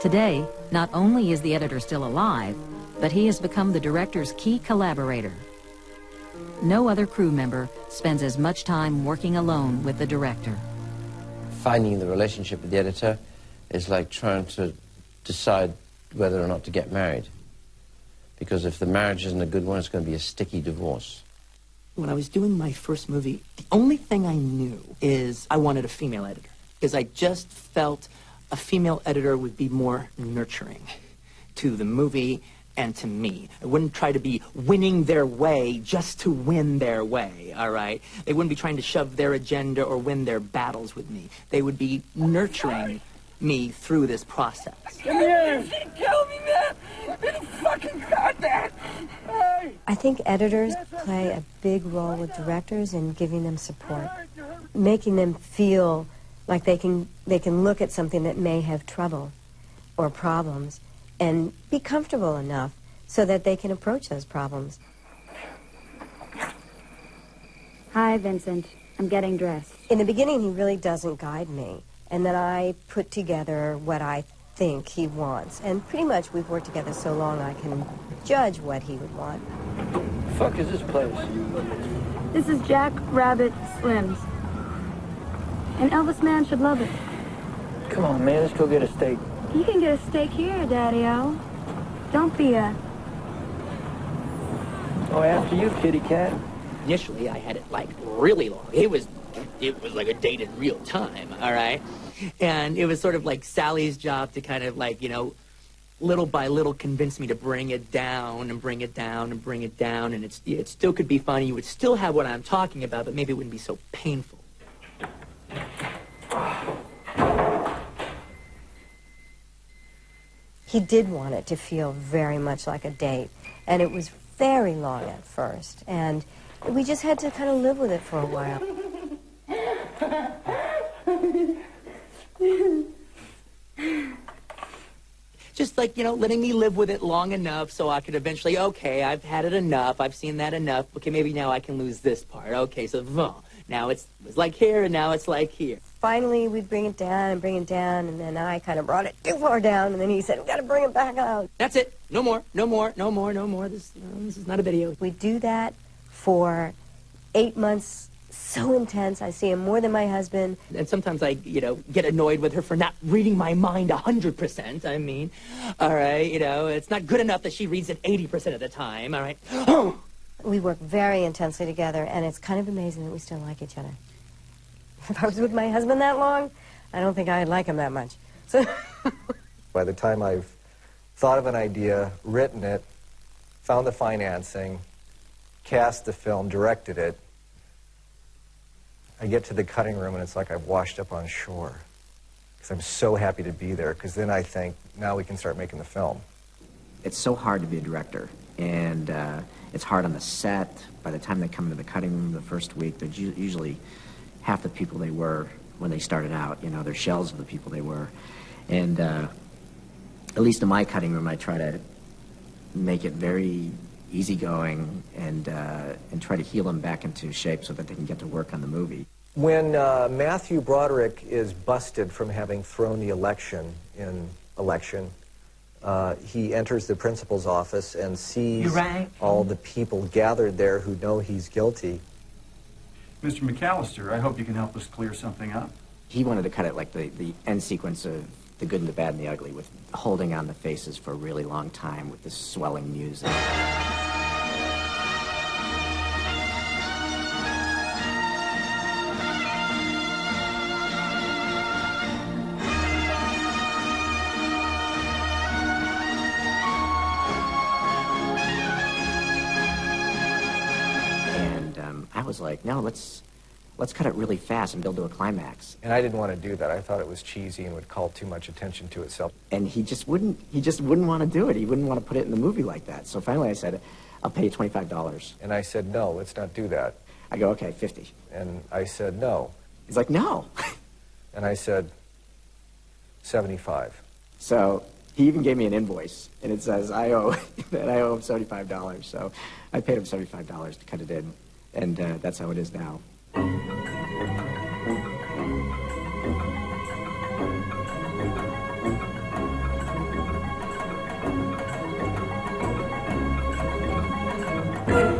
Today, not only is the editor still alive, but he has become the director's key collaborator. No other crew member spends as much time working alone with the director. Finding the relationship with the editor is like trying to decide whether or not to get married. Because if the marriage isn't a good one, it's going to be a sticky divorce. When I was doing my first movie, the only thing I knew is I wanted a female editor. Because I just felt a female editor would be more nurturing to the movie and to me. I wouldn't try to be winning their way just to win their way, all right? They wouldn't be trying to shove their agenda or win their battles with me. They would be nurturing me through this process. Come here! Kill me, man! You fucking got that! Hey! I think editors play a big role with directors in giving them support, making them feel like they can look at something that may have trouble or problems and be comfortable enough so that they can approach those problems. Hi, Vincent. I'm getting dressed. In the beginning, he really doesn't guide me. And then I put together what I think he wants. And pretty much we've worked together so long I can judge what he would want. The fuck is this place? This is Jack Rabbit Slim's. An Elvis man should love it. Come on, man, let's go get a steak. You can get a steak here, Daddy-O. Don't be a... Oh, after you, kitty cat. Initially, I had it like really long. It was like a date in real time, all right? And it was sort of like Sally's job to kind of like, you know, little by little convince me to bring it down and bring it down and bring it down. And it still could be funny. You would still have what I'm talking about, but maybe it wouldn't be so painful. He did want it to feel very much like a date. And it was very long at first. And we just had to kind of live with it for a while. Just like, you know, letting me live with it long enough so I could eventually, okay, I've had it enough, I've seen that enough, okay, maybe now I can lose this part. Okay, so now it was like here and now it's like here. Finally, we'd bring it down, and then I kind of brought it too far down, and then he said, we got to bring it back out. That's it. No more, no more, no more, no more. This is not a video. We do that for 8 months. So intense. I see him more than my husband. And sometimes I, you know, get annoyed with her for not reading my mind 100%. I mean, all right, you know, it's not good enough that she reads it 80% of the time, all right? We work very intensely together, and it's kind of amazing that we still like each other. If I was with my husband that long, I don't think I'd like him that much. So by the time I've thought of an idea, written it, found the financing, cast the film, directed it, I get to the cutting room and it's like I've washed up on shore. Because I'm so happy to be there, because then I think, now we can start making the film. It's so hard to be a director, and it's hard on the set. By the time they come into the cutting room the first week, they're usually half the people they were when they started out. You know, they're shells of the people they were. And at least in my cutting room, I try to make it very easygoing and try to heal them back into shape so that they can get to work on the movie. When Matthew Broderick is busted from having thrown the election, he enters the principal's office and sees all the people gathered there who know he's guilty. Mr. McAllister, I hope you can help us clear something up. He wanted to cut it like the end sequence of The Good and the Bad and the Ugly, with holding on the faces for a really long time with this swelling music. I was like, no, let's cut it really fast and build to a climax. And I didn't want to do that. I thought it was cheesy and would call too much attention to itself. And he just wouldn't want to do it. He wouldn't want to put it in the movie like that. So finally I said, I'll pay you $25. And I said, no, let's not do that. I go, okay, 50. And I said, no. He's like, no. And I said, 75. So he even gave me an invoice, and it says I owe him $75. So I paid him $75 to cut it in. And that's how it is now. Thank you.